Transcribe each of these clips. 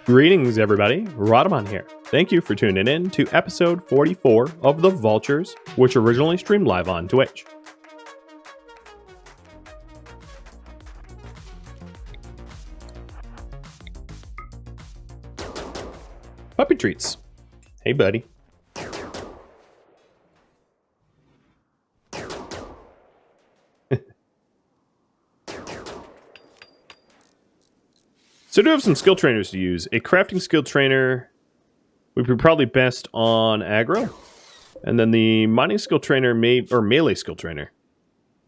Greetings, everybody. Rhadamant here. Thank you for tuning in to episode 44 of the Vaultures, which originally streamed live on Twitch. Puppy treats. Hey, buddy. So I do have some skill trainers to use. A crafting skill trainer would be probably best on aggro. And then the mining skill trainer, or melee skill trainer.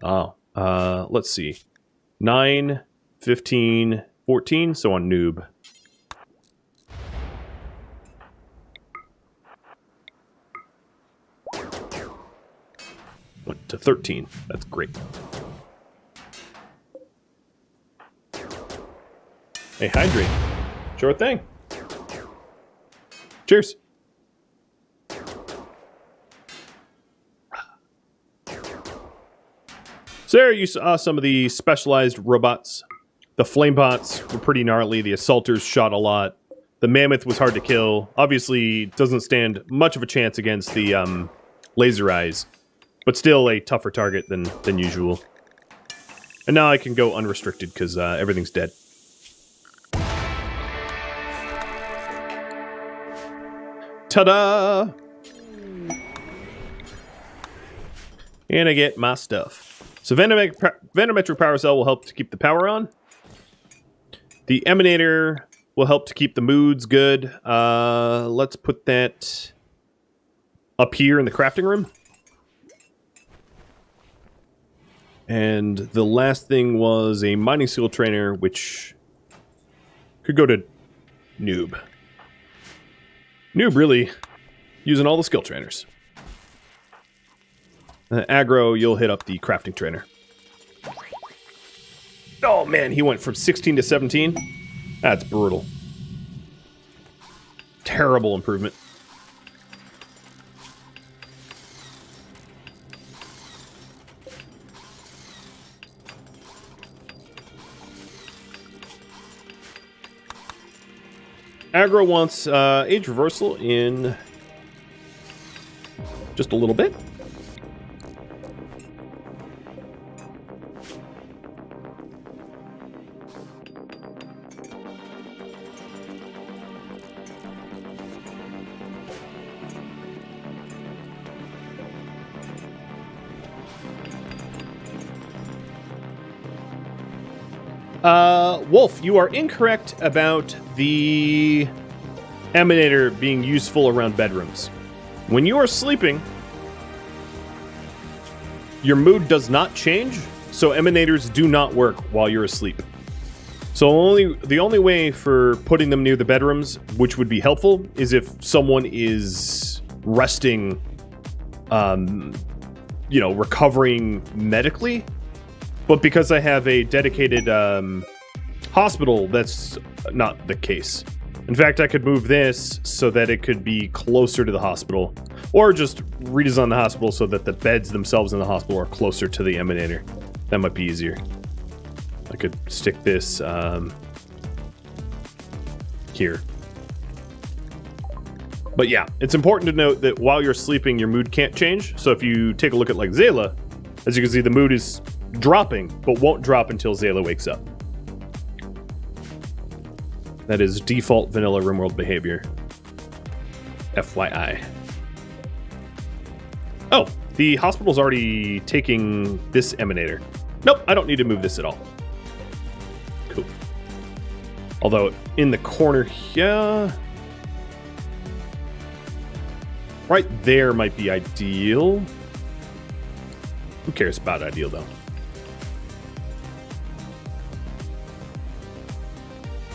Oh, let's see. 9, 15, 14, so on noob. Went to 13. That's great. Hey, hydrate. Sure thing. Cheers. So there you saw some of the specialized robots. The flame bots were pretty gnarly. The assaulters shot a lot. The mammoth was hard to kill. Obviously, doesn't stand much of a chance against the laser eyes, but still a tougher target than usual. And now I can go unrestricted because everything's dead. Ta-da! And I get my stuff. So Venometric Power Cell will help to keep the power on. The Emanator will help to keep the moods good. Let's put that up here in the crafting room. And the last thing was a mining skill trainer, which could go to noob. Noob really using all the skill trainers. Aggro, you'll hit up the crafting trainer. Oh man, he went from 16 to 17. That's brutal. Terrible improvement. Aggro wants age reversal in just a little bit. Wolf, you are incorrect about the Emanator being useful around bedrooms. When you are sleeping, your mood does not change, so Emanators do not work while you're asleep. So the only way for putting them near the bedrooms, which would be helpful, is if someone is resting, recovering medically. But because I have a dedicated hospital, that's not the case. In fact, I could move this so that it could be closer to the hospital. Or just redesign the hospital so that the beds themselves in the hospital are closer to the Emanator. That might be easier. I could stick this here. But yeah, it's important to note that while you're sleeping, your mood can't change. So if you take a look at like Zayla, as you can see, the mood is dropping, but won't drop until Zayla wakes up. That is default vanilla RimWorld behavior. FYI. Oh, the hospital's already taking this Emanator. Nope, I don't need to move this at all. Cool. Although, in the corner here... right there might be ideal. Who cares about ideal, though?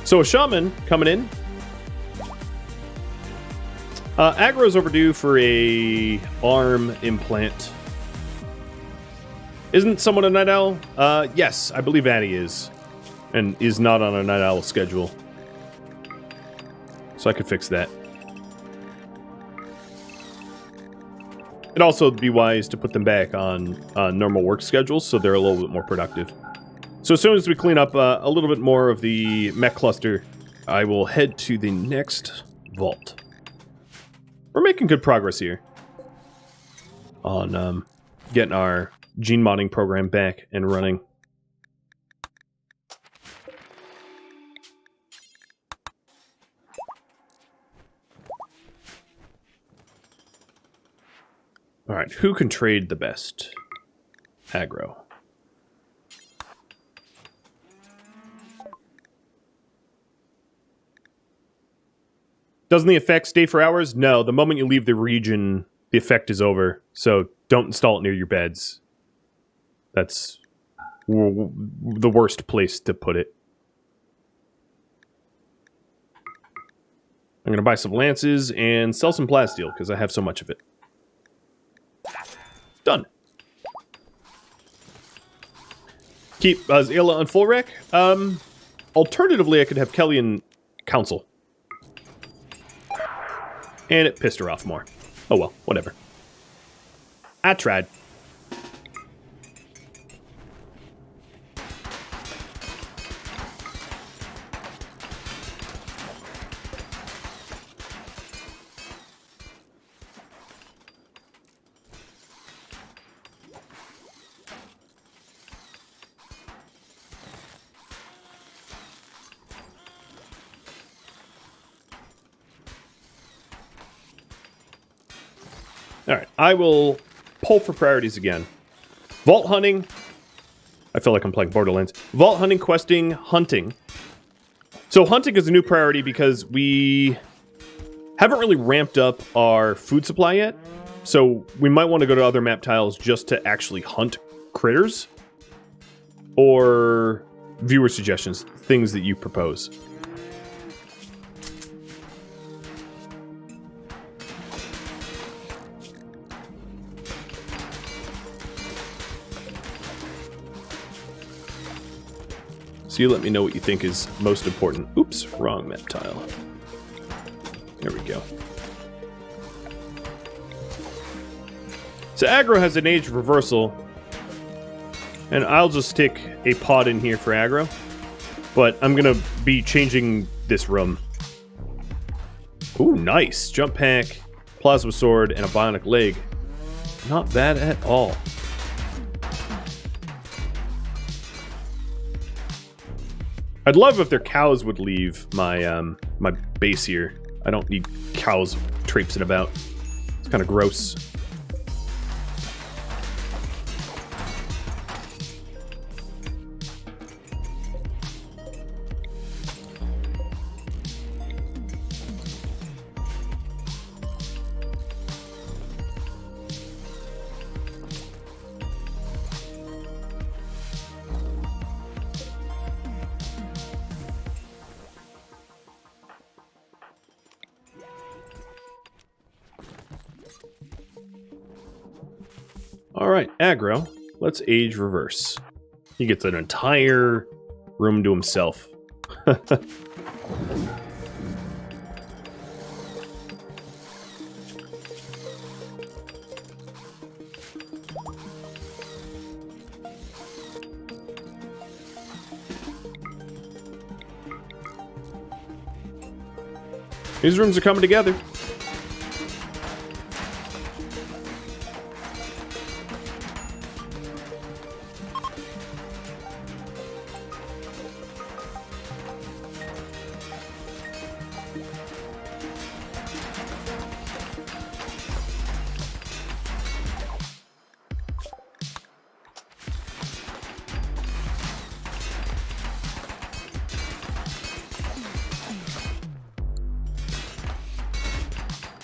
So a shaman coming in. Aggro's overdue for a arm implant. Isn't someone a night owl? Yes, I believe Annie is. And is not on a night owl schedule. So I could fix that. It'd also be wise to put them back on normal work schedules so they're a little bit more productive. So as soon as we clean up a little bit more of the mech cluster, I will head to the next vault. We're making good progress here on getting our gene modding program back and running. Alright, who can trade the best? Aggro. Doesn't the effect stay for hours? No, the moment you leave the region, the effect is over. So don't install it near your beds. That's the worst place to put it. I'm going to buy some lances and sell some plasteel because I have so much of it. Done. Keep Zayla on full rec. Alternatively, I could have Kelly in council. And it pissed her off more. Oh well, whatever. I tried. Alright, I will pull for priorities again. Vault hunting. I feel like I'm playing Borderlands. Vault hunting, questing, hunting. So hunting is a new priority because we haven't really ramped up our food supply yet. So we might want to go to other map tiles just to actually hunt critters. Or viewer suggestions, things that you propose. So you let me know what you think is most important. Oops, wrong map tile. There we go. So aggro has an age reversal. And I'll just stick a pod in here for aggro. But I'm going to be changing this room. Ooh, nice. Jump pack, plasma sword, and a bionic leg. Not bad at all. I'd love if their cows would leave my my base here. I don't need cows traipsing about. It's kind of gross. Alright, aggro. Let's age reverse. He gets an entire room to himself. These rooms are coming together.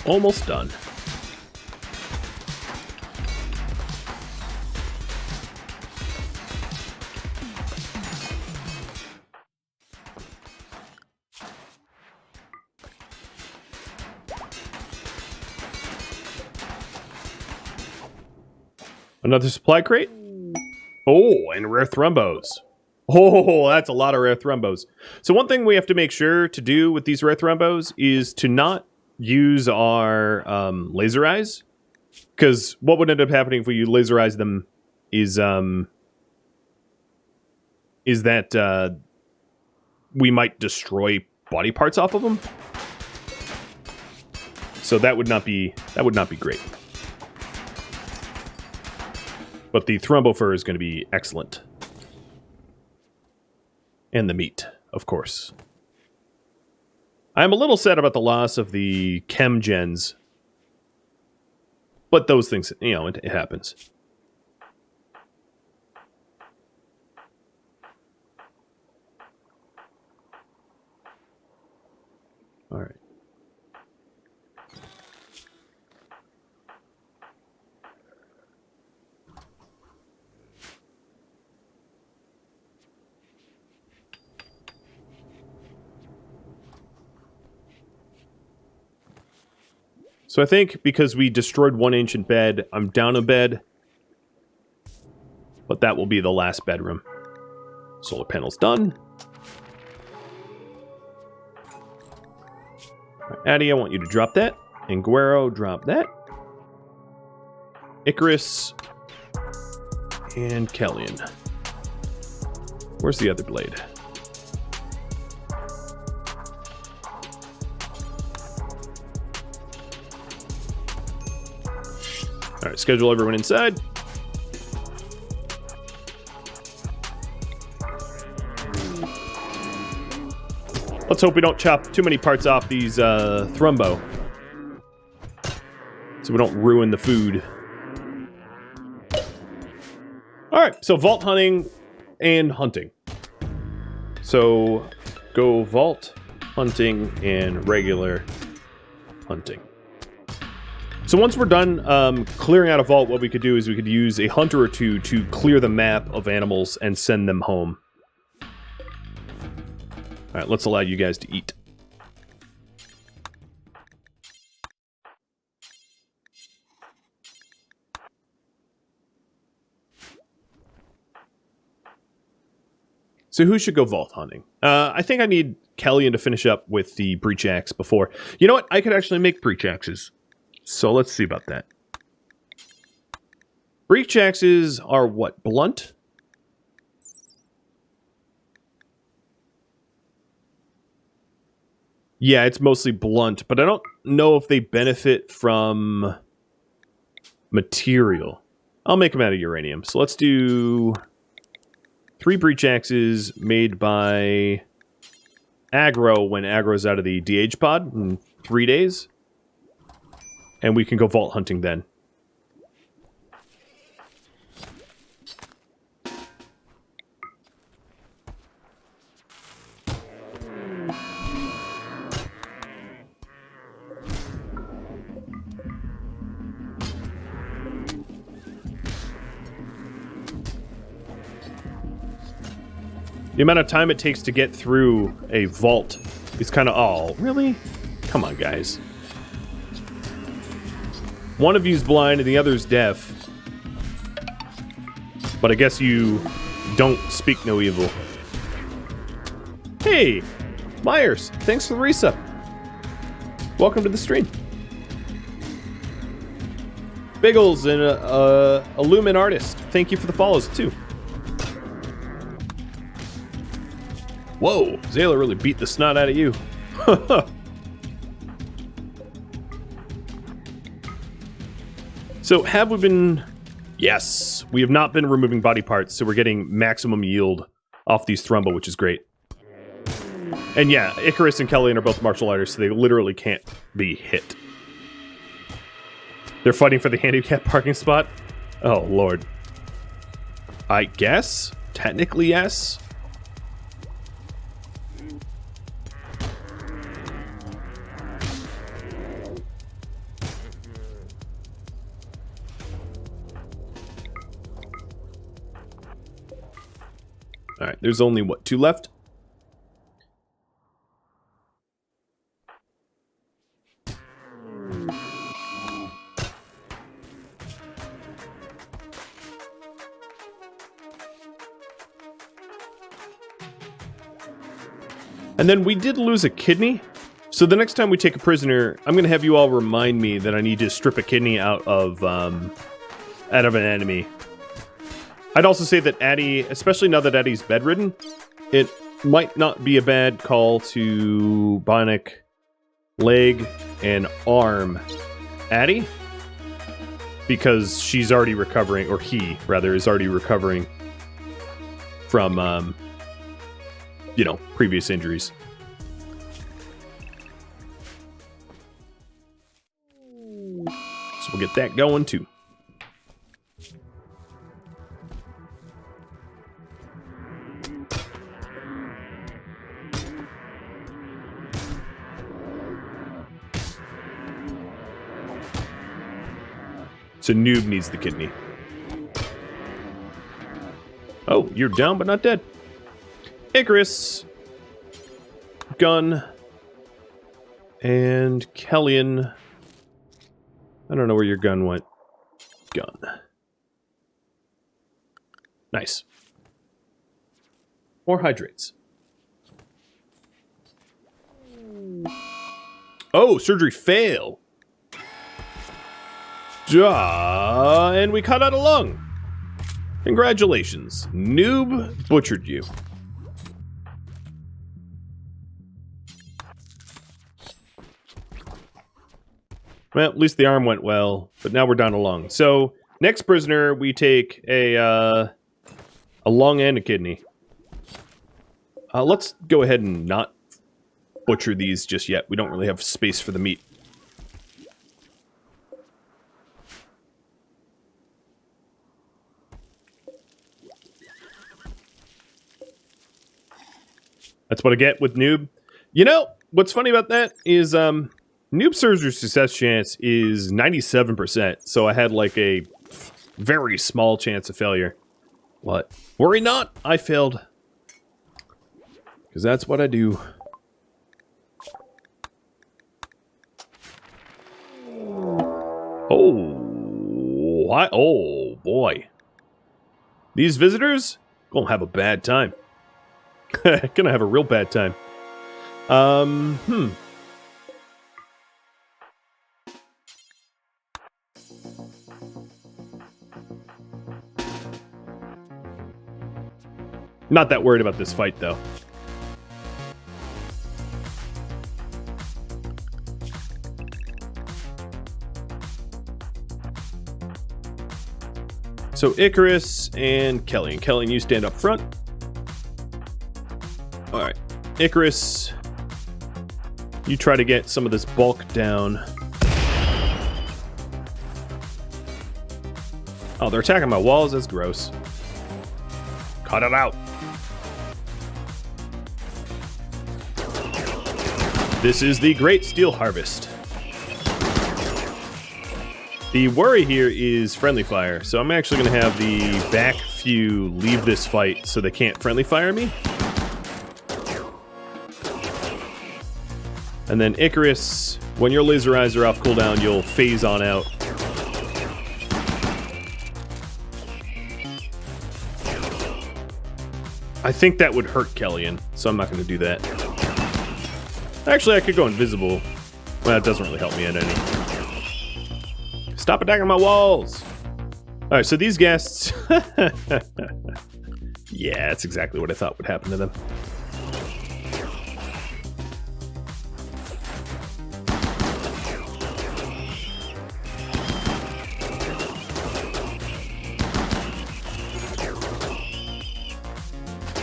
Almost done. Another supply crate? Oh, and rare thrumbos. Oh, that's a lot of rare thrumbos. So one thing we have to make sure to do with these rare thrumbos is to not use our laser eyes, because what would end up happening if we laser eyes them is that we might destroy body parts off of them. So that would not be great. But the Thrumbo fur is going to be excellent. And the meat, of course. I'm a little sad about the loss of the chem gens. But those things, you know, it happens. All right. So I think because we destroyed one ancient bed, I'm down a bed. But that will be the last bedroom. Solar panels done. Right, Addy, I want you to drop that. And Guero, drop that. Icarus. And Kellyan. Where's the other blade? Alright, schedule everyone inside. Let's hope we don't chop too many parts off these Thrumbo. So we don't ruin the food. Alright, so vault hunting and hunting. So go vault, hunting, and regular hunting. So once we're done clearing out a vault, what we could do is we could use a hunter or two to clear the map of animals and send them home. Alright, let's allow you guys to eat. So who should go vault hunting? I think I need Kellyan to finish up with the breach axe before. You know what? I could actually make breach axes. So let's see about that. Breach axes are what? Blunt? Yeah, it's mostly blunt, but I don't know if they benefit from material. I'll make them out of uranium. So let's do 3 breach axes made by aggro when aggro's out of the DH pod in 3 days. And we can go vault hunting then. The amount of time it takes to get through a vault is kind of... Oh, really? Come on, guys. One of you's blind and the other's deaf. But I guess you don't speak no evil. Hey, Myers, thanks for the resub. Welcome to the stream. Biggles and a Lumen artist. Thank you for the follows, too. Whoa, Zayla really beat the snot out of you. So have we been... Yes, we have not been removing body parts, so we're getting maximum yield off these Thrumbo, which is great. And yeah, Icarus and Kellyan are both martial artists, so they literally can't be hit. They're fighting for the handicap parking spot? Oh, Lord. I guess? Technically, yes. Alright, there's only, what, 2 left? And then we did lose a kidney. So the next time we take a prisoner, I'm going to have you all remind me that I need to strip a kidney out of an enemy. I'd also say that Addy, especially now that Addy's bedridden, it might not be a bad call to bionic leg and arm Addie, because she's already recovering, or he rather is already recovering from previous injuries. So we'll get that going too. So Noob needs the kidney. Oh, you're down but not dead. Icarus, Gun, and Kellyan. I don't know where your gun went. Gun. Nice. More hydrates. Oh, surgery fail. And we cut out a lung. Congratulations. Noob butchered you. Well, at least the arm went well, but now we're down a lung. So, next prisoner, we take a lung and a kidney. Let's go ahead and not butcher these just yet. We don't really have space for the meat. That's what I get with Noob. You know, what's funny about that is, Noob surgery success chance is 97%, so I had like a very small chance of failure. What? Worry not, I failed. Because that's what I do. Oh, boy. These visitors gonna have a bad time. Gonna have a real bad time. Not that worried about this fight, though. So Icarus and Kellyan. Kellyan, you stand up front. Alright. Icarus, you try to get some of this bulk down. Oh, they're attacking my walls? That's gross. Cut it out. This is the Great Steel Harvest. The worry here is friendly fire, so I'm actually going to have the back few leave this fight so they can't friendly fire me. And then Icarus, when your laser eyes are off cooldown, you'll phase on out. I think that would hurt Kellyan, so I'm not going to do that. Actually, I could go invisible. Well, that doesn't really help me at any. Stop attacking my walls! Alright, so these guests... yeah, that's exactly what I thought would happen to them.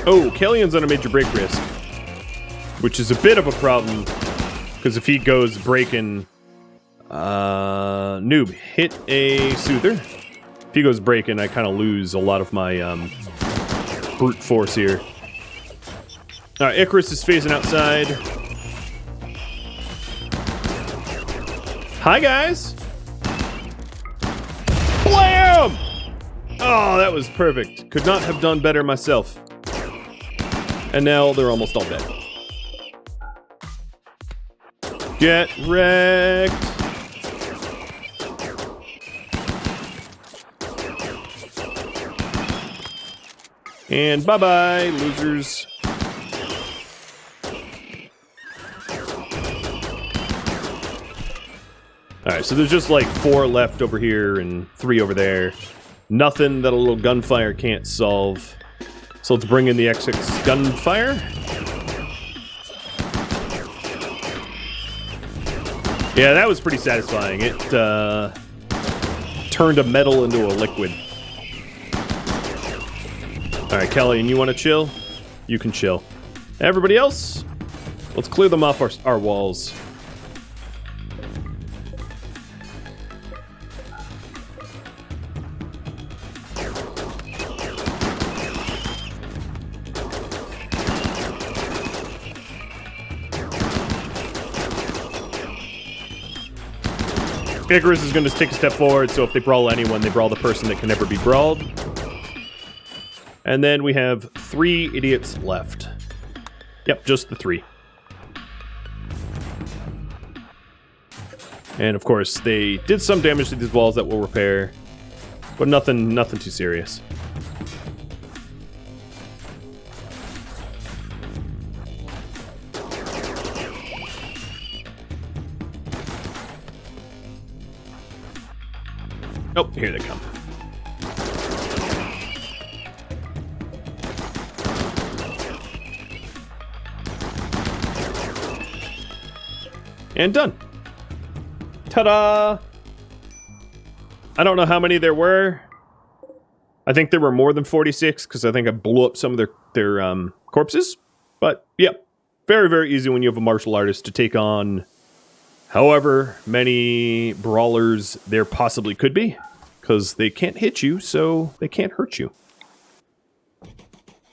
Oh, Kellyan's on a major break risk. Which is a bit of a problem, because if he goes breaking... Noob, hit a Scyther. If he goes breaking, I kind of lose a lot of my brute force here. Alright, Icarus is phasing outside. Hi, guys! Blam! Oh, that was perfect. Could not have done better myself. And now they're almost all dead. Get wrecked! And bye-bye, losers. Alright, so there's just like 4 left over here and 3 over there. Nothing that a little gunfire can't solve. So let's bring in the X6 gunfire. Yeah, that was pretty satisfying. It turned a metal into a liquid. Alright, Kelly, and you want to chill? You can chill. Everybody else, let's clear them off our walls. Icarus is going to take a step forward, so if they brawl anyone, they brawl the person that can never be brawled. And then we have 3 idiots left. Yep, just the 3. And of course, they did some damage to these walls that will repair, but nothing too serious. Oh, here they come. And done. Ta-da! I don't know how many there were. I think there were more than 46, because I think I blew up some of their corpses. But, yeah, very, very easy when you have a martial artist to take on however many brawlers there possibly could be, because they can't hit you, so they can't hurt you.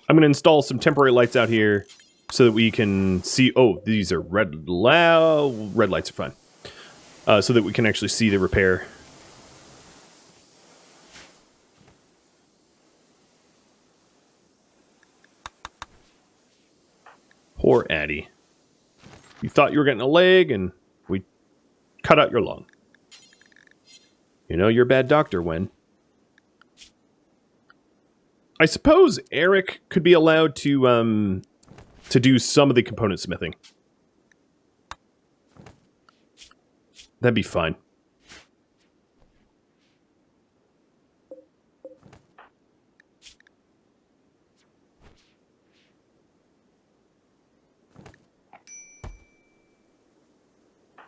I'm going to install some temporary lights out here so that we can see... Oh, these are red lights are fine. So that we can actually see the repair. Poor Addy. You thought you were getting a leg, and we cut out your lung. You know, you're a bad doctor, Wen. I suppose Eric could be allowed to do some of the component smithing. That'd be fine.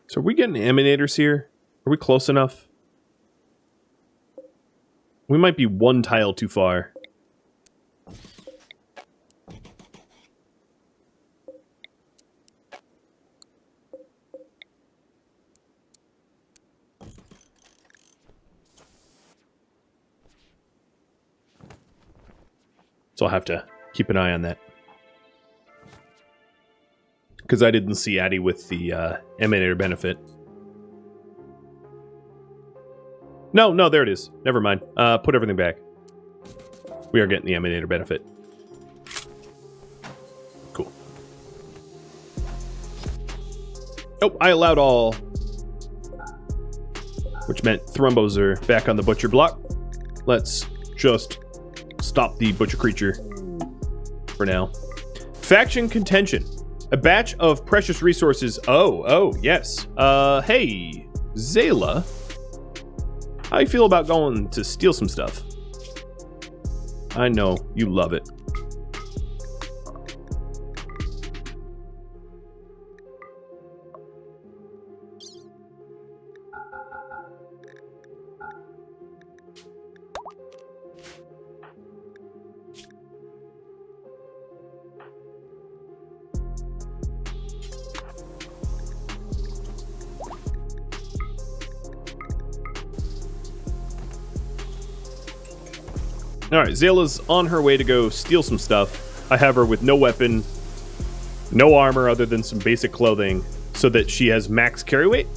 So are we getting emanators here? Are we close enough? We might be one tile too far. So I'll have to keep an eye on that. Because I didn't see Addy with the emanator benefit. No, there it is. Never mind. Put everything back. We are getting the emanator benefit. Cool. Oh, I allowed all. Which meant Thrumbos are back on the butcher block. Let's just stop the butcher creature for now. Faction contention. A batch of precious resources. Oh, yes. Hey, Zayla. How you feel about going to steal some stuff? I know, you love it. Alright, Zayla's on her way to go steal some stuff. I have her with no weapon, no armor other than some basic clothing, so that she has max carry weight.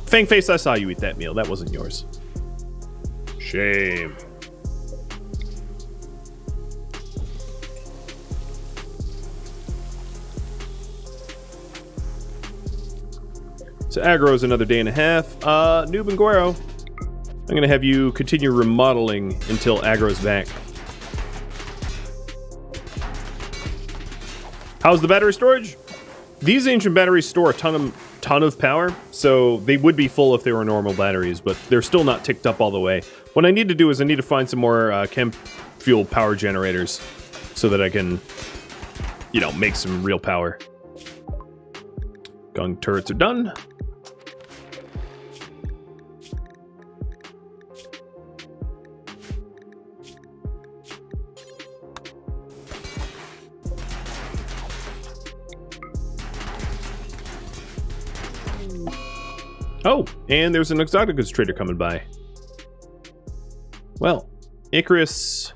Fangface, I saw you eat that meal. That wasn't yours. Shame. So aggro's another day and a half. Noob and Guero, I'm going to have you continue remodeling until aggro's back. How's the battery storage? These ancient batteries store a ton of power, so they would be full if they were normal batteries, but they're still not ticked up all the way. What I need to do is I need to find some more chem fuel power generators so that I can, you know, make some real power. Gung turrets are done. Oh, and there's an exotic goods trader coming by. Well, Icarus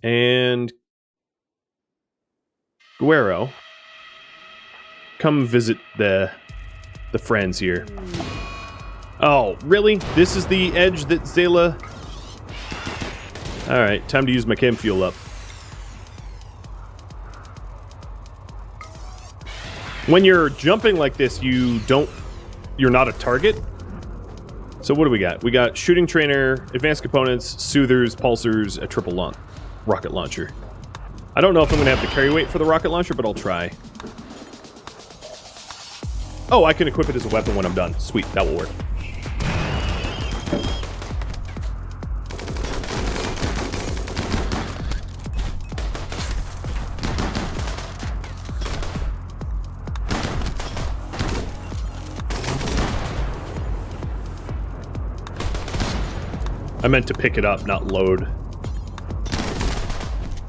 and Guero, come visit the friends here. Oh, really? This is the edge that Zayla... Alright, time to use my chem fuel up. When you're jumping like this, you're not a target. So what do we got? We got shooting trainer, advanced components, soothers, pulsers, a triple rocket launcher. I don't know if I'm gonna have the carry weight for the rocket launcher, but I'll try. Oh, I can equip it as a weapon when I'm done. Sweet, that will work. I meant to pick it up, not load.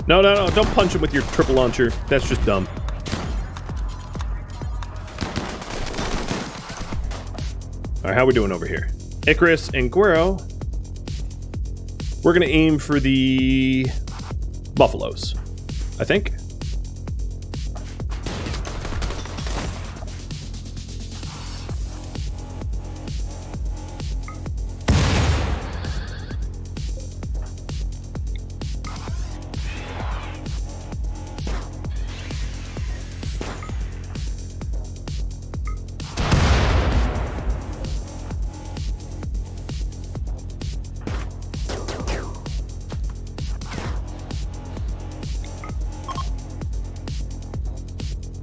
No, don't punch him with your triple launcher. That's just dumb. Alright, how we doing over here? Icarus and Guero. We're gonna aim for the buffaloes, I think.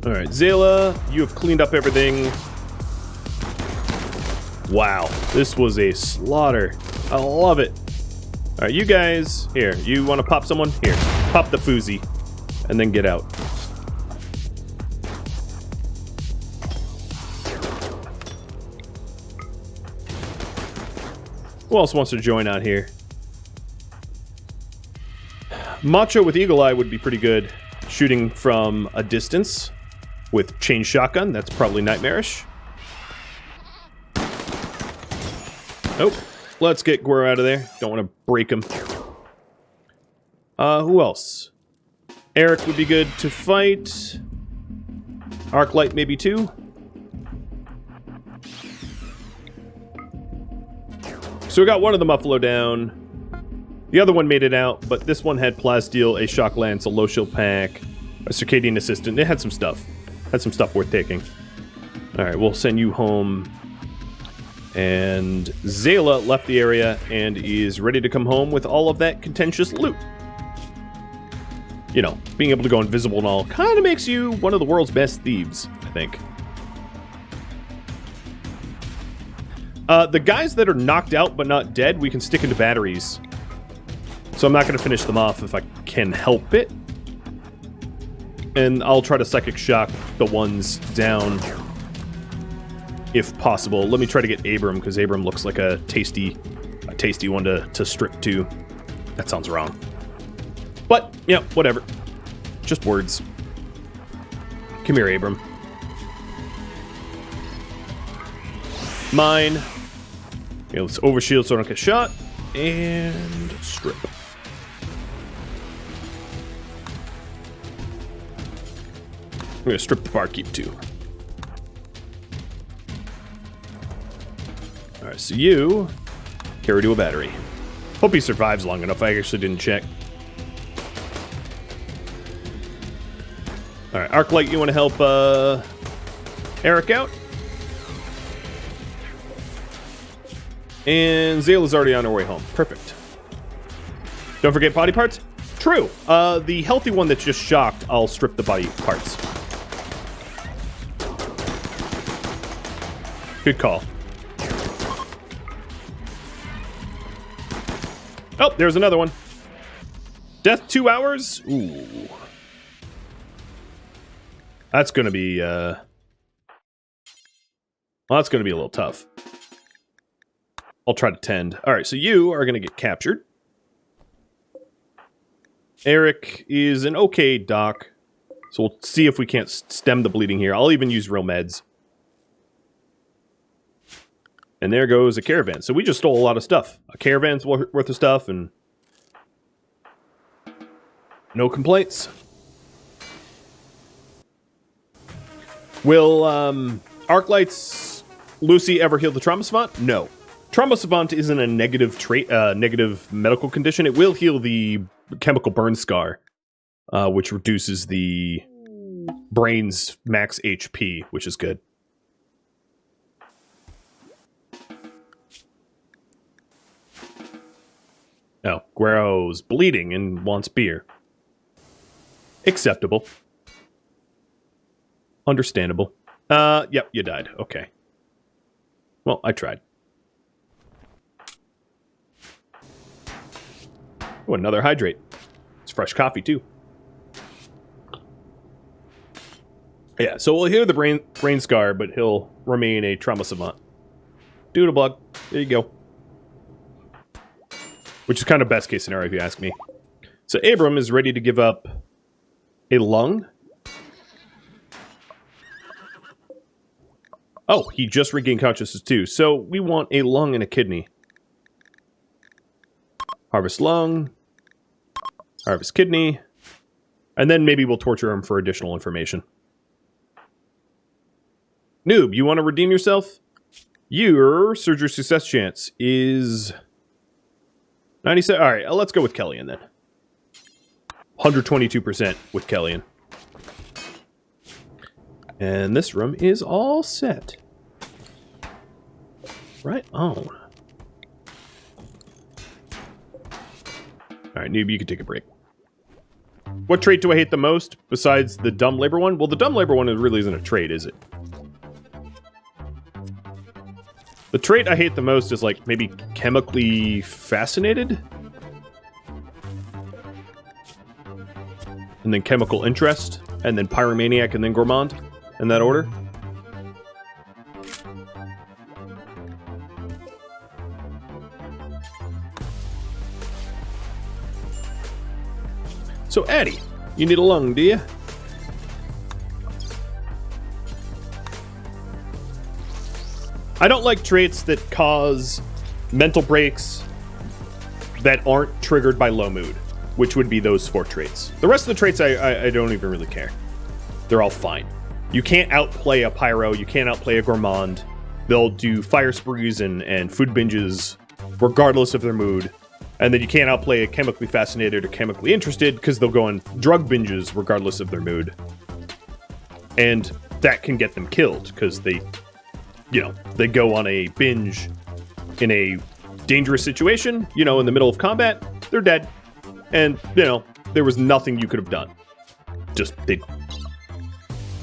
Alright, Zayla, you have cleaned up everything. Wow, this was a slaughter. I love it. Alright, you guys, here, you want to pop someone? Here, pop the Foozy, and then get out. Who else wants to join out here? Macho with Eagle Eye would be pretty good. Shooting from a distance with chain shotgun, that's probably nightmarish. Oh, let's get Guero out of there. Don't want to break him. Who else? Eric would be good to fight. Arclight maybe too. So we got one of the Muffalo down. The other one made it out, but this one had Plasteel, a Shock Lance, a Low Shield Pack, a Circadian Assistant. It had some stuff. Had some stuff worth taking. Alright, we'll send you home. And Zayla left the area and is ready to come home with all of that contentious loot. You know, being able to go invisible and all kind of makes you one of the world's best thieves, I think. The guys that are knocked out but not dead, we can stick into batteries. So I'm not going to finish them off if I can help it. And I'll try to Psychic Shock the ones down if possible. Let me try to get Abram, because Abram looks like a tasty one to strip to. That sounds wrong. But, yeah, whatever. Just words. Come here, Abram. Mine. Okay, let's overshield so I don't get shot. And strip. I'm going to strip the barkeep too. Alright, so you carry to a battery. Hope he survives long enough. I actually didn't check. Alright, Arclight, you want to help Eric out? And Zayla's already on her way home. Perfect. Don't forget body parts. True. The healthy one that's just shocked, I'll strip the body parts. Good call. Oh, there's another one. Death 2 hours? Ooh. That's gonna be, well, that's gonna be a little tough. I'll try to tend. Alright, so you are gonna get captured. Eric is an okay doc. So we'll see if we can't stem the bleeding here. I'll even use real meds. And there goes a caravan. So we just stole a lot of stuff. A caravan's worth of stuff, and no complaints. Will Arclight's Lucy ever heal the trauma savant? No. Trauma savant isn't a negative trait, negative medical condition. It will heal the chemical burn scar, which reduces the brain's max HP, which is good. Oh, Guero's bleeding and wants beer. Acceptable. Understandable. Yep, you died. Okay. Well, I tried. Oh, another hydrate. It's fresh coffee, too. Yeah, so we'll heal the brain scar, but he'll remain a trauma savant. Doodlebug. There you go. Which is kind of best case scenario, if you ask me. So Abram is ready to give up a lung. Oh, he just regained consciousness too. So we want a lung and a kidney. Harvest lung. Harvest kidney. And then maybe we'll torture him for additional information. Noob, you want to redeem yourself? Your surgery success chance is 97. All right, let's go with Kellyan then. 122% with Kellyan. And this room is all set. Right on. All right, Noob, you can take a break. What trait do I hate the most besides the dumb labor one? Well, the dumb labor one really isn't a trait, is it? The trait I hate the most is, like, maybe chemically fascinated? And then chemical interest, and then pyromaniac, and then gourmand, in that order. So, Addie, you need a lung, do you? I don't like traits that cause mental breaks that aren't triggered by low mood, which would be those 4 traits. The rest of the traits, I don't even really care. They're all fine. You can't outplay a pyro, you can't outplay a gourmand. They'll do fire sprees and food binges regardless of their mood. And then you can't outplay a chemically fascinated or chemically interested because they'll go on drug binges regardless of their mood. And that can get them killed because they, you know, they go on a binge in a dangerous situation, you know, in the middle of combat, they're dead. And, you know, there was nothing you could have done. Just,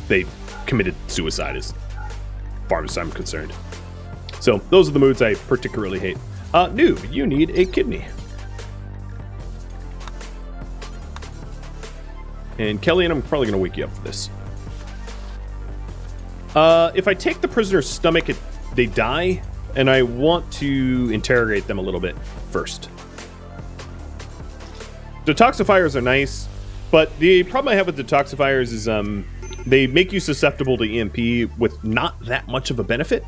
they committed suicide as far as I'm concerned. So, those are the moods I particularly hate. Noob, you need a kidney. And Kellyan, I'm probably going to wake you up for this. If I take the prisoner's stomach, they die, and I want to interrogate them a little bit first. Detoxifiers are nice, but the problem I have with detoxifiers is they make you susceptible to EMP with not that much of a benefit.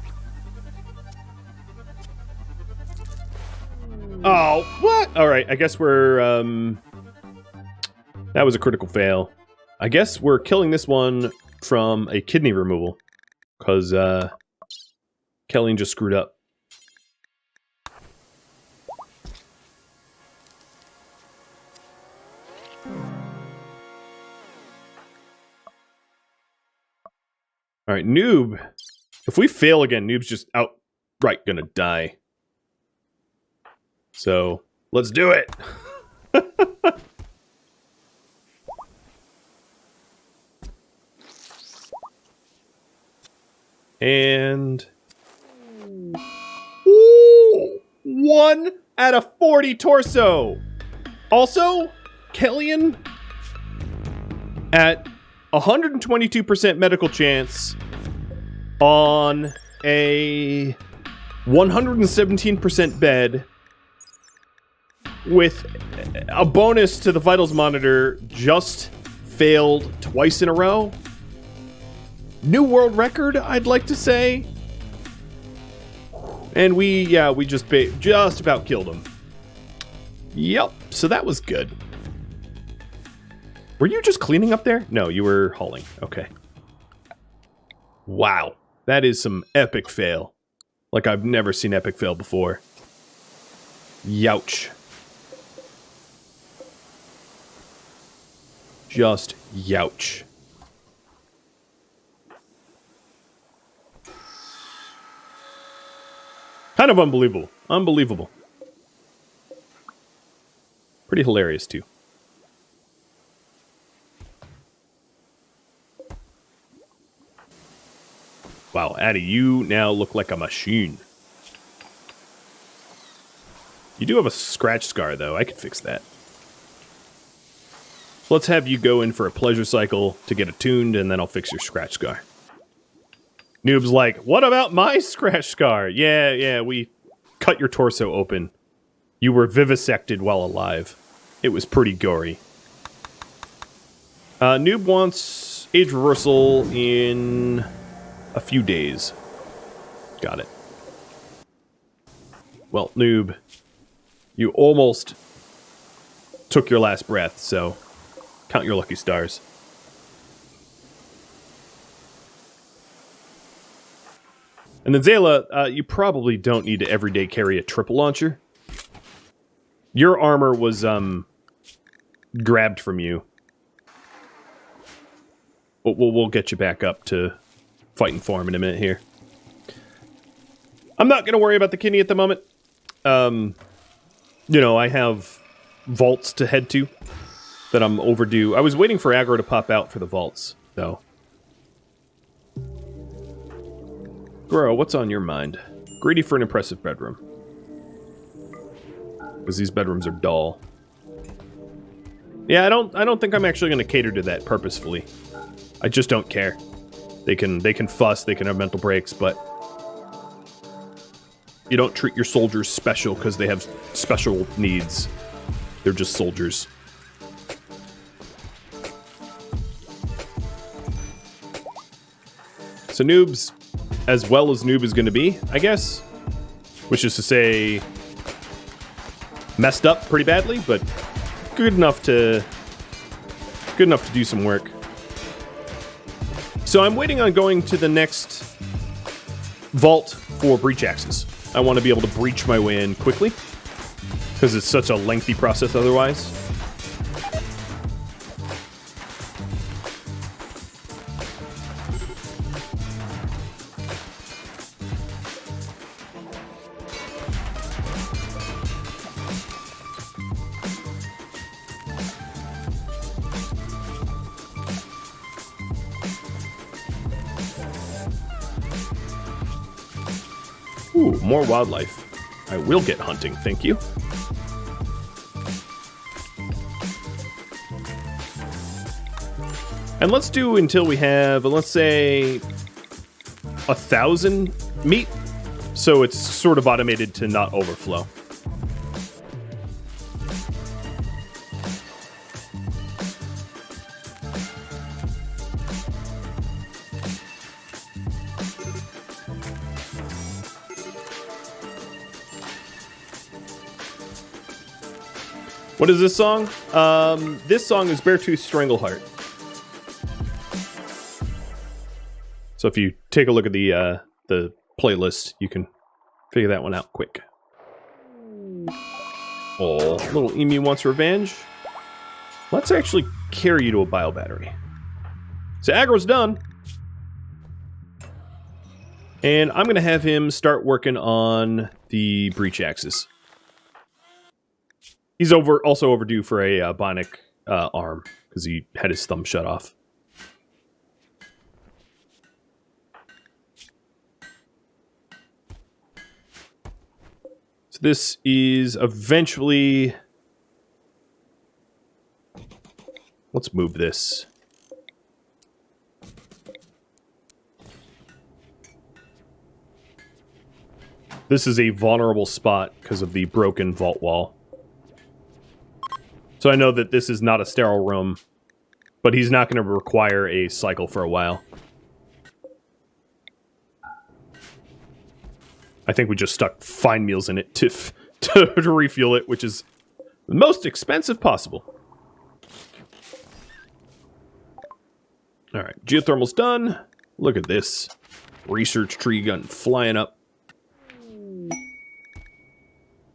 Oh, what? All right, I guess we're... that was a critical fail. I guess we're killing this one from a kidney removal. Because Kellyan just screwed up. Alright, Noob. If we fail again, Noob's just outright gonna die. So, let's do it! And... Ooh, 1 out of 40 torso! Also, Kellyan at 122% medical chance on a 117% bed with a bonus to the vitals monitor, just failed twice in a row. New world record, I'd like to say. And we just about killed him. Yep, so that was good. Were you just cleaning up there? No, you were hauling. Okay. Wow, that is some epic fail. Like I've never seen epic fail before. Youch. Just youch. Kind of unbelievable. Unbelievable. Pretty hilarious, too. Wow, Addy, you now look like a machine. You do have a scratch scar, though. I could fix that. Let's have you go in for a pleasure cycle to get attuned, and then I'll fix your scratch scar. Noob's like, what about my scratch scar? Yeah, we cut your torso open. You were vivisected while alive. It was pretty gory. Noob wants age reversal in a few days. Got it. Well, Noob, you almost took your last breath, so count your lucky stars. And then Zayla, you probably don't need to everyday carry a triple launcher. Your armor was grabbed from you. But we'll get you back up to fighting for him in a minute here. I'm not going to worry about the kidney at the moment. You know, I have vaults to head to that I'm overdue. I was waiting for aggro to pop out for the vaults, though. Bro, what's on your mind? Greedy for an impressive bedroom. Because these bedrooms are dull. Yeah, I don't think I'm actually going to cater to that purposefully. I just don't care. They can fuss, they can have mental breaks, but you don't treat your soldiers special because they have special needs. They're just soldiers. So Noob's as well as Noob is going to be, I guess. Which is to say, messed up pretty badly, but good enough to do some work. So I'm waiting on going to the next vault for breach axes. I want to be able to breach my way in quickly, because it's such a lengthy process otherwise. Ooh, more wildlife. I will get hunting, thank you. And let's do until we have, let's say, 1,000 meat, so it's sort of automated to not overflow. What is this song? This song is Beartooth Strangleheart. So if you take a look at the playlist, you can figure that one out quick. Oh, little emu wants revenge. Let's actually carry you to a bio battery. So aggro's done. And I'm going to have him start working on the breach axis. He's also overdue for a bionic arm, because he had his thumb shut off. So this is eventually... Let's move this. This is a vulnerable spot because of the broken vault wall. So I know that this is not a sterile room, but he's not going to require a cycle for a while. I think we just stuck fine meals in it to refuel it, which is the most expensive possible. All right, geothermal's done. Look at this. Research tree gun flying up.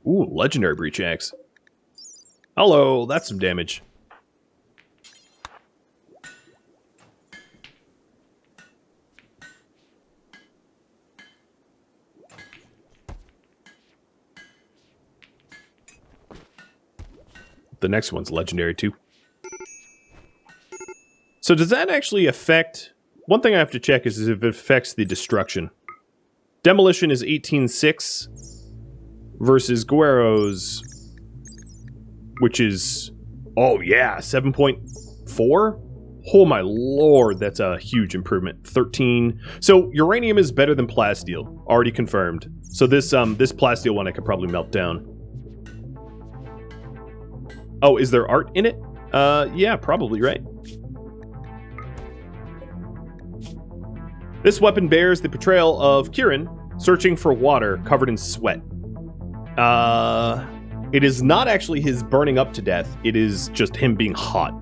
Ooh, legendary breach axe. Hello, that's some damage. The next one's legendary too. So does that actually affect... One thing I have to check is if it affects the destruction. Demolition is 18.6 versus Guero's, which is... Oh yeah, 7.4? Oh my lord, that's a huge improvement. 13. So uranium is better than plasteel, already confirmed. So this plasteel one I could probably melt down. Oh, is there art in it? Yeah, probably, right? This weapon bears the portrayal of Kieran searching for water covered in sweat. It is not actually his burning up to death. It is just him being hot.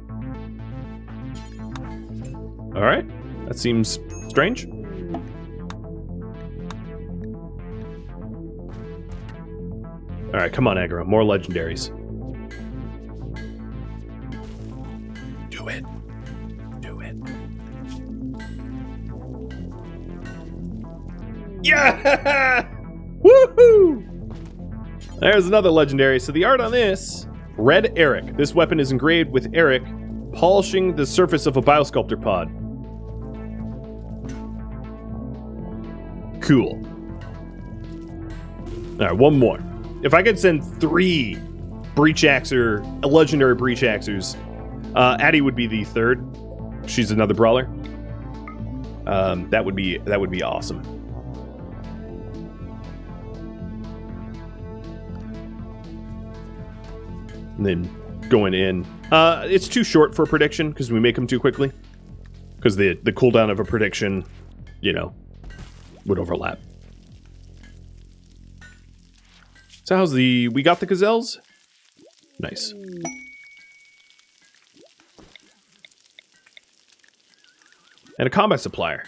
All right, that seems strange. All right, come on, aggro. More legendaries. Do it. Do it. Yeah! Woohoo! There's another legendary. So the art on this, Red Eric. This weapon is engraved with Eric polishing the surface of a biosculptor pod. Cool. All right, one more. If I could send 3 breach axer, legendary breach axers, Addie would be the 3rd. She's another brawler. That would be awesome. And then going in, it's too short for a prediction because we make them too quickly. Because the cooldown of a prediction, you know, would overlap. So how's we got the gazelles? Nice. And a combat supplier.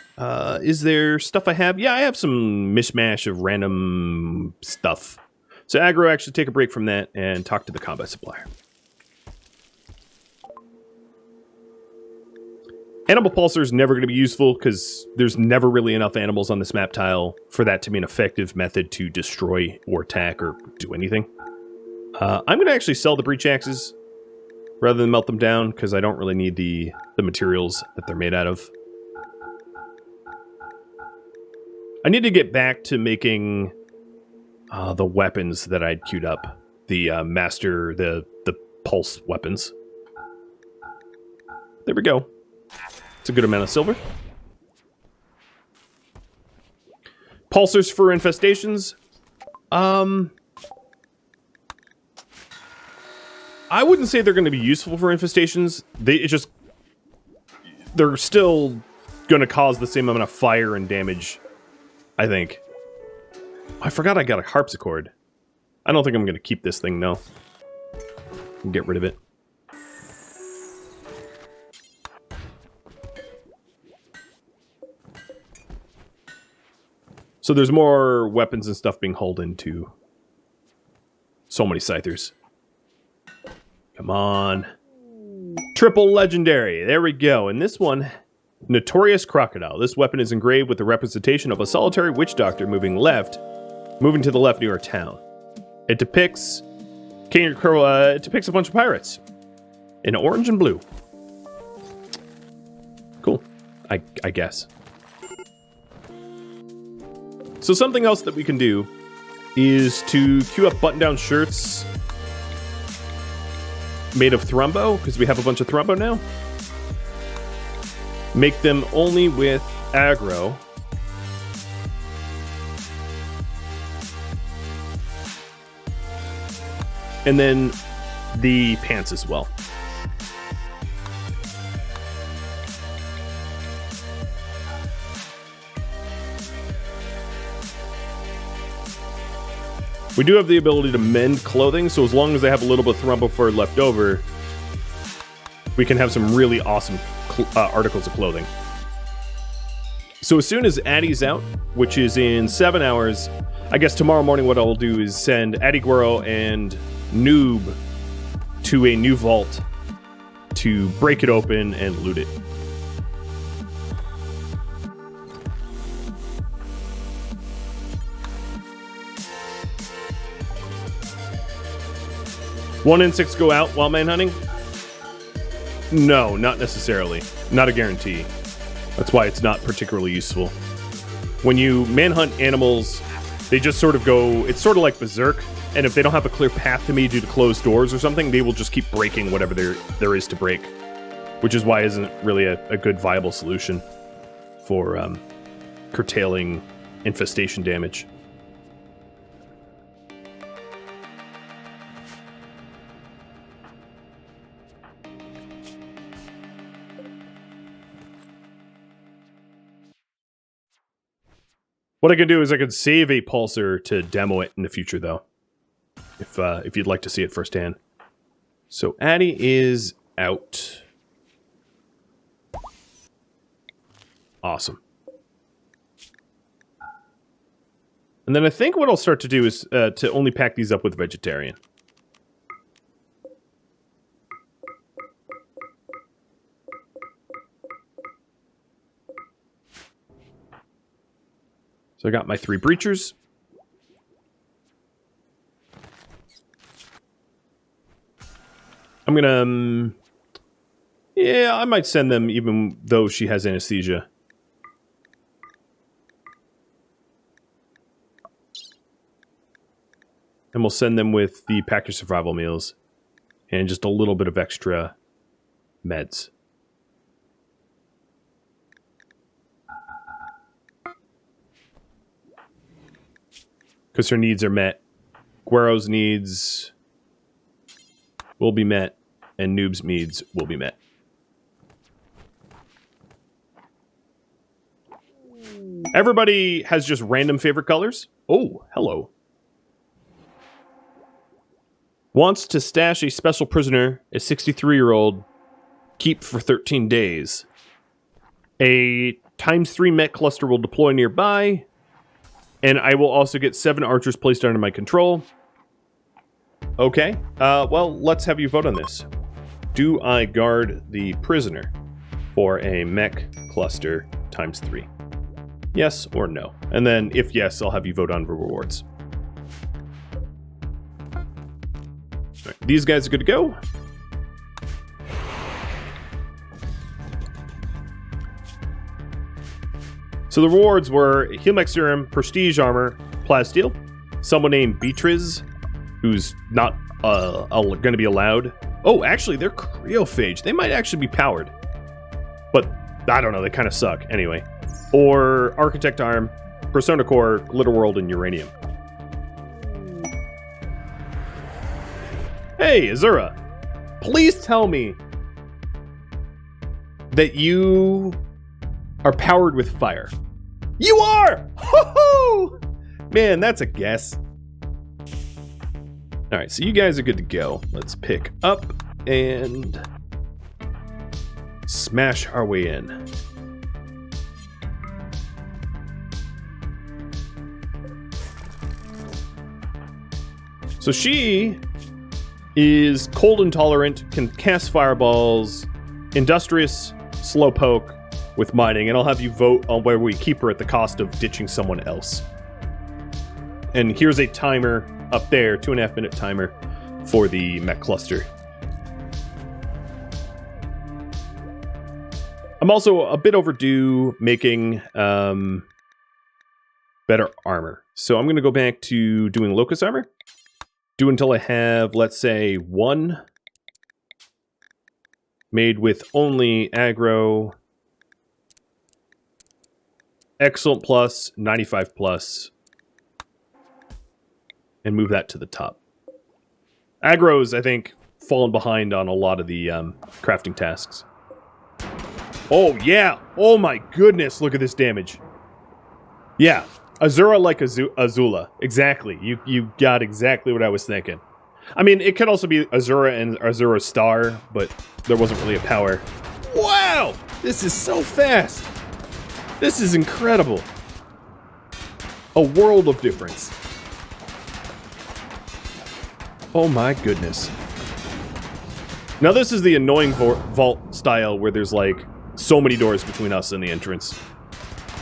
Is there stuff I have? Yeah, I have some mishmash of random stuff. So aggro, actually take a break from that and talk to the combat supplier. Animal pulsar is never going to be useful because there's never really enough animals on this map tile for that to be an effective method to destroy or attack or do anything. I'm going to actually sell the breach axes rather than melt them down because I don't really need the materials that they're made out of. I need to get back to making the weapons that I'd queued up. The master, the pulse weapons. There we go. It's a good amount of silver. Pulsars for infestations. I wouldn't say they're going to be useful for infestations. They're still going to cause the same amount of fire and damage, I think. I forgot I got a harpsichord. I don't think I'm going to keep this thing, no. Get rid of it. So there's more weapons and stuff being hauled into. So many Scythers. Come on. Triple legendary. There we go. And this one, Notorious Crocodile. This weapon is engraved with the representation of a solitary witch doctor moving to the left near a town. It depicts it depicts a bunch of pirates in orange and blue. Cool. I guess. So something else that we can do is to queue up button-down shirts made of Thrumbo, because we have a bunch of Thrumbo now. Make them only with aggro. And then the pants as well. We do have the ability to mend clothing, so as long as I have a little bit of thrumble fur left over, we can have some really awesome articles of clothing. So as soon as Addie's out, which is in 7 hours, I guess tomorrow morning what I'll do is send Addie Guerrero and Noob to a new vault to break it open and loot it. One insects go out while manhunting? No, not necessarily. Not a guarantee. That's why it's not particularly useful. When you manhunt animals, they just sort of go... It's sort of like Berserk, and if they don't have a clear path to me due to closed doors or something, they will just keep breaking whatever there is to break. Which is why it isn't really a good viable solution for curtailing infestation damage. What I can do is I could save a pulsar to demo it in the future, though, if you'd like to see it firsthand. So Addie is out. Awesome. And then I think what I'll start to do is to only pack these up with vegetarian. So I got my 3 breachers. I'm gonna... yeah, I might send them even though she has anesthesia. And we'll send them with the packaged survival meals. And just a little bit of extra meds. Because her needs are met. Guero's needs will be met. And Noob's needs will be met. Everybody has just random favorite colors. Oh, hello. Wants to stash a special prisoner, a 63-year-old, keep for 13 days. A ×3 mech cluster will deploy nearby. And I will also get 7 archers placed under my control. Okay. Well, let's have you vote on this. Do I guard the prisoner for a mech cluster ×3? Yes or no? And then, if yes, I'll have you vote on rewards. All right, these guys are good to go. So the rewards were Heal Mech Serum, Prestige Armor, Plasteel, someone named Beatriz, who's not going to be allowed. Oh, actually, they're Cryophage. They might actually be powered. But, I don't know, they kind of suck. Anyway. Or Architect Arm, Persona Core, Glitter World, and Uranium. Hey, Azura. Please tell me that you are powered with fire. You are! Ho-ho! Man, that's a guess. Alright, so you guys are good to go. Let's pick up and smash our way in. So she is cold intolerant, can cast fireballs, industrious, slowpoke, with mining, and I'll have you vote on where we keep her at the cost of ditching someone else. And here's a timer up there, 2.5 minute timer for the mech cluster. I'm also a bit overdue making better armor. So I'm going to go back to doing locust armor. Do until I have, let's say, 1 made with only aggro, excellent plus, 95 plus, and move that to the top. Aggro's, I think, fallen behind on a lot of the crafting tasks. Oh, yeah! Oh my goodness, look at this damage. Yeah, Azura like Azula. Exactly. You got exactly what I was thinking. I mean, it could also be Azura and Azura Star, but there wasn't really a power. Wow! This is so fast! This is incredible. A world of difference. Oh my goodness. Now this is the annoying vault style where there's like so many doors between us and the entrance.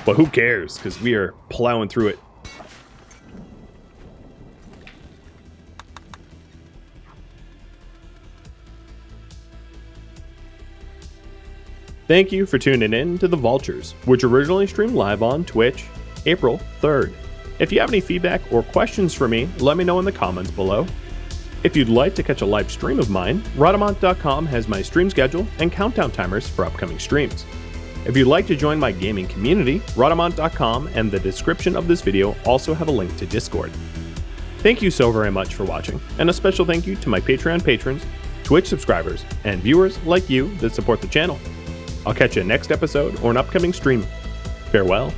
But who cares, because we are plowing through it. Thank you for tuning in to the Vaultures, which originally streamed live on Twitch, April 3rd. If you have any feedback or questions for me, let me know in the comments below. If you'd like to catch a live stream of mine, Rhadamant.com has my stream schedule and countdown timers for upcoming streams. If you'd like to join my gaming community, Rhadamant.com and the description of this video also have a link to Discord. Thank you so very much for watching, and a special thank you to my Patreon patrons, Twitch subscribers, and viewers like you that support the channel. I'll catch you next episode or an upcoming stream. Farewell.